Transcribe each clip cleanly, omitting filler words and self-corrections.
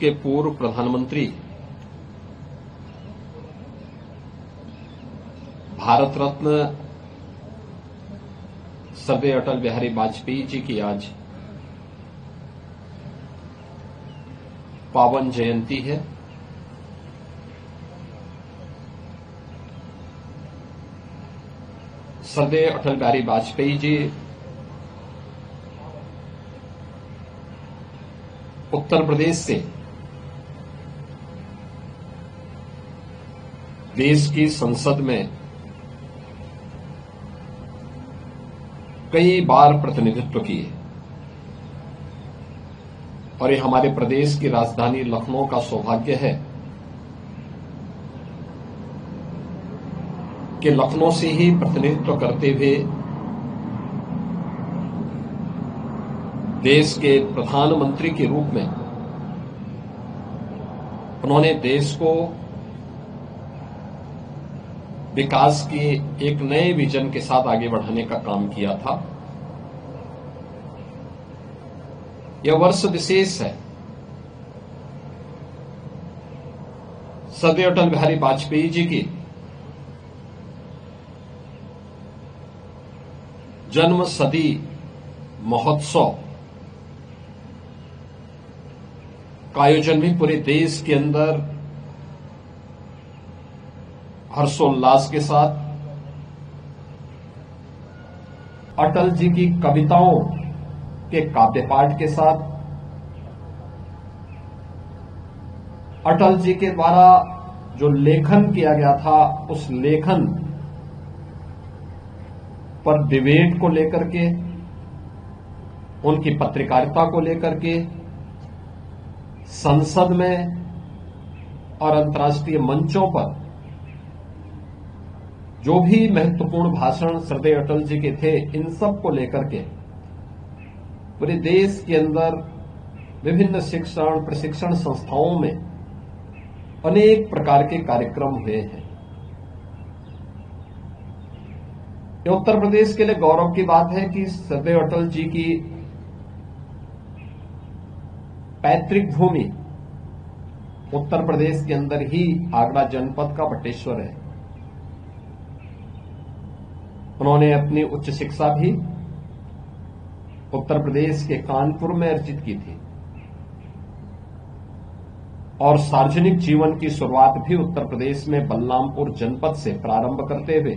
के पूर्व प्रधानमंत्री भारत रत्न स्वर्गीय अटल बिहारी वाजपेयी जी की आज पावन जयंती है। स्वर्गीय अटल बिहारी वाजपेयी जी उत्तर प्रदेश से देश की संसद में कई बार प्रतिनिधित्व किए और ये हमारे प्रदेश की राजधानी लखनऊ का सौभाग्य है कि लखनऊ से ही प्रतिनिधित्व करते हुए देश के प्रधानमंत्री के रूप में उन्होंने देश को विकास के एक नए विजन के साथ आगे बढ़ाने का काम किया था। यह वर्ष विशेष है। स्वर्गीय अटल बिहारी वाजपेयी जी की जन्म शती महोत्सव का आयोजन भी पूरे देश के अंदर हर्षोल्लास के साथ अटल जी की कविताओं के काव्य पाठ के साथ अटल जी के द्वारा जो लेखन किया गया था उस लेखन पर डिबेट को लेकर के, उनकी पत्रकारिता को लेकर के संसद में और अंतर्राष्ट्रीय मंचों पर जो भी महत्वपूर्ण भाषण स्वर्गीय अटल जी के थे, इन सब को लेकर के पूरे देश के अंदर विभिन्न शिक्षण प्रशिक्षण संस्थाओं में अनेक प्रकार के कार्यक्रम हुए हैं। ये उत्तर प्रदेश के लिए गौरव की बात है कि स्वर्गीय अटल जी की पैतृक भूमि उत्तर प्रदेश के अंदर ही आगरा जनपद का बटेश्वर है। उन्होंने अपनी उच्च शिक्षा भी उत्तर प्रदेश के कानपुर में अर्जित की थी और सार्वजनिक जीवन की शुरुआत भी उत्तर प्रदेश में बलरामपुर जनपद से प्रारंभ करते हुए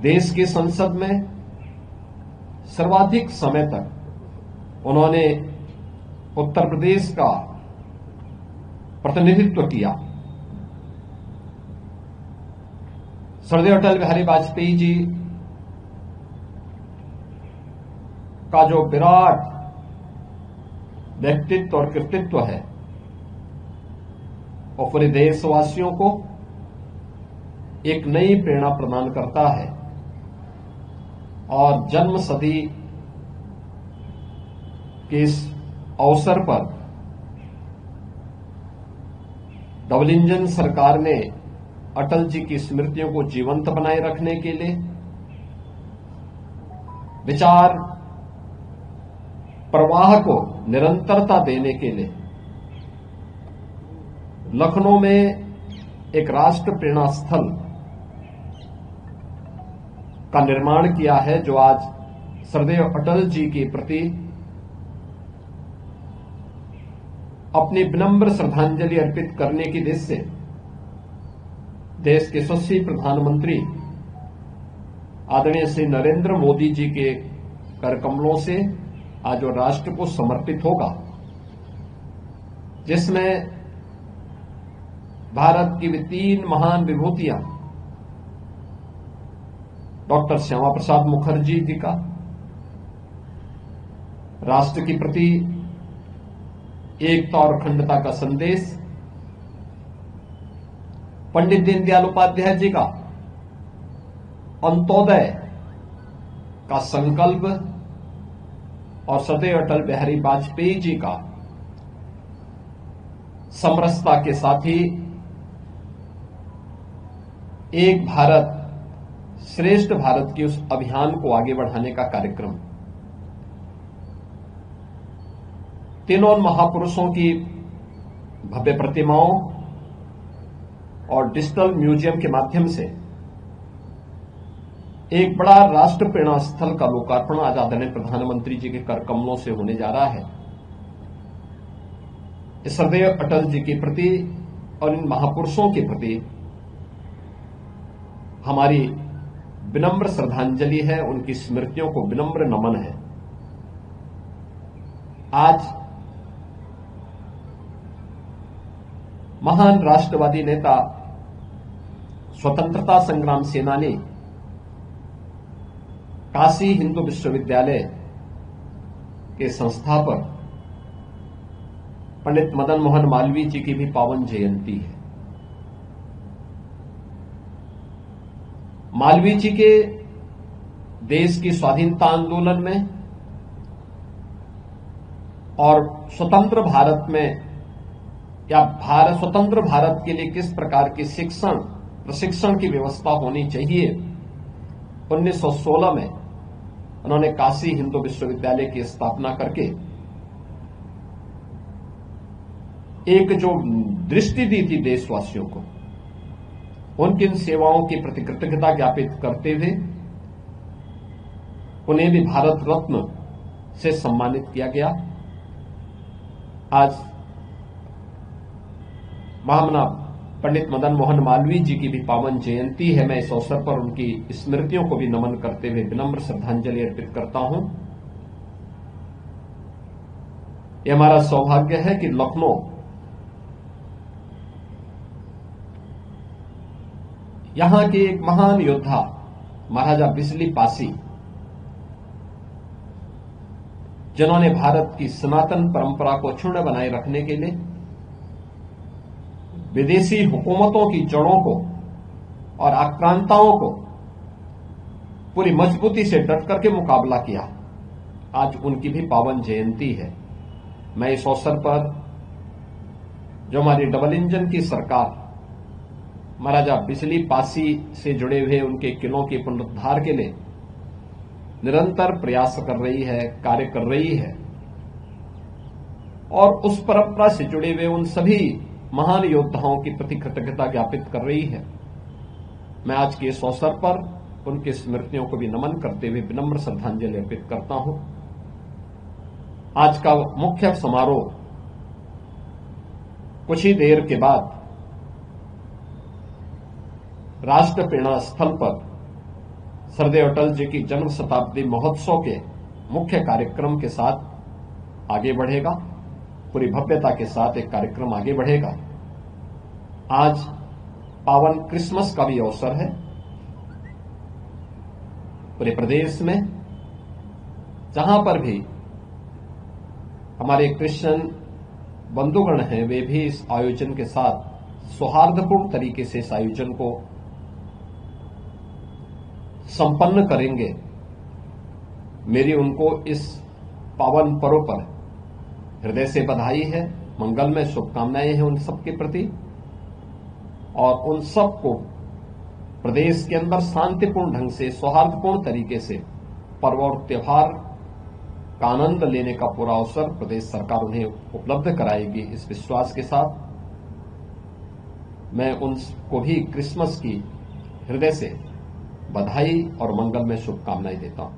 देश की संसद में सर्वाधिक समय तक उन्होंने उत्तर प्रदेश का प्रतिनिधित्व किया। स्वर्गीय अटल बिहारी वाजपेयी जी का जो विराट व्यक्तित्व और कृतित्व है और पूरे देशवासियों को एक नई प्रेरणा प्रदान करता है और जन्म शती के इस अवसर पर डबल इंजन सरकार ने अटल जी की स्मृतियों को जीवंत बनाए रखने के लिए विचार प्रवाह को निरंतरता देने के लिए लखनऊ में एक राष्ट्र प्रेरणा स्थल का निर्माण किया है, जो आज स्वर्गीय अटल जी के प्रति अपनी विनम्र श्रद्धांजलि अर्पित करने की दृष्टि से देश के यशस्वी प्रधानमंत्री आदरणीय श्री नरेंद्र मोदी जी के करकमलों से आज वो राष्ट्र को समर्पित होगा, जिसमें भारत की भी 3 महान विभूतियां डॉक्टर श्यामा प्रसाद मुखर्जी जी का राष्ट्र के प्रति एकता और अखंडता का संदेश, पंडित दीनदयाल उपाध्याय जी का अंत्योदय का संकल्प और स्वर्गीय अटल बिहारी वाजपेयी जी का समरसता के साथ ही एक भारत श्रेष्ठ भारत के उस अभियान को आगे बढ़ाने का कार्यक्रम। तीनों महापुरुषों की भव्य प्रतिमाओं और डिजिटल म्यूजियम के माध्यम से एक बड़ा राष्ट्र प्रेरणा स्थल का लोकार्पण आज आदरणीय प्रधानमंत्री जी के कर कमलों से होने जा रहा है। इस श्रद्धेय अटल जी के प्रति और इन महापुरुषों के प्रति हमारी विनम्र श्रद्धांजलि है, उनकी स्मृतियों को विनम्र नमन है। आज महान राष्ट्रवादी नेता, स्वतंत्रता संग्राम सेनानी, काशी हिंदू विश्वविद्यालय के संस्थापक पंडित मदन मोहन मालवीय जी की भी पावन जयंती है। मालवीय जी के देश की स्वाधीनता आंदोलन में और स्वतंत्र भारत में या स्वतंत्र भारत के लिए किस प्रकार की प्रशिक्षण की व्यवस्था होनी चाहिए, 1916 में उन्होंने काशी हिंदू विश्वविद्यालय की स्थापना करके एक जो दृष्टि दी थी देशवासियों को, उनकी इन सेवाओं की प्रति कृतज्ञता ज्ञापित करते हुए उन्हें भी भारत रत्न से सम्मानित किया गया। आज महामना पंडित मदन मोहन मालवीय जी की भी पावन जयंती है। मैं इस अवसर पर उनकी स्मृतियों को भी नमन करते हुए विनम्र श्रद्धांजलि अर्पित करता हूं। यह हमारा सौभाग्य है कि लखनऊ यहां के एक महान योद्धा महाराजा बिजली पासी, जिन्होंने भारत की सनातन परंपरा को अक्षुण्ण बनाए रखने के लिए विदेशी हुकूमतों की जड़ों को और आक्रांताओं को पूरी मजबूती से डट करके मुकाबला किया, आज उनकी भी पावन जयंती है। मैं इस अवसर पर जो हमारी डबल इंजन की सरकार महाराजा बिजली पासी से जुड़े हुए उनके किलों के पुनरुद्धार के लिए निरंतर प्रयास कर रही है, कार्य कर रही है, और उस परंपरा से जुड़े हुए उन सभी महान योद्धाओं की प्रति कृतज्ञता ज्ञापित कर रही है। मैं आज के इस अवसर पर उनकी स्मृतियों को भी नमन करते हुए विनम्र श्रद्धांजलि अर्पित करता हूं। आज का मुख्य समारोह कुछ ही देर के बाद राष्ट्र प्रेरणा स्थल पर श्रद्धेय अटल जी की जन्म शताब्दी महोत्सव के मुख्य कार्यक्रम के साथ आगे बढ़ेगा। पूरी भव्यता के साथ एक कार्यक्रम आगे बढ़ेगा। आज पावन क्रिसमस का भी अवसर है। पूरे प्रदेश में जहां पर भी हमारे क्रिश्चियन बंधुगण हैं, वे भी इस आयोजन के साथ सौहार्दपूर्ण तरीके से इस आयोजन को संपन्न करेंगे। मेरी उनको इस पावन पर्व पर हृदय से बधाई है, मंगलमय शुभकामनाएं हैं उन सबके प्रति, और उन सबको प्रदेश के अंदर शांतिपूर्ण ढंग से सौहार्दपूर्ण तरीके से पर्व और त्योहार का आनंद लेने का पूरा अवसर प्रदेश सरकार उन्हें उपलब्ध कराएगी। इस विश्वास के साथ मैं उनको भी क्रिसमस की हृदय से बधाई और मंगलमय शुभकामनाएं देता हूं।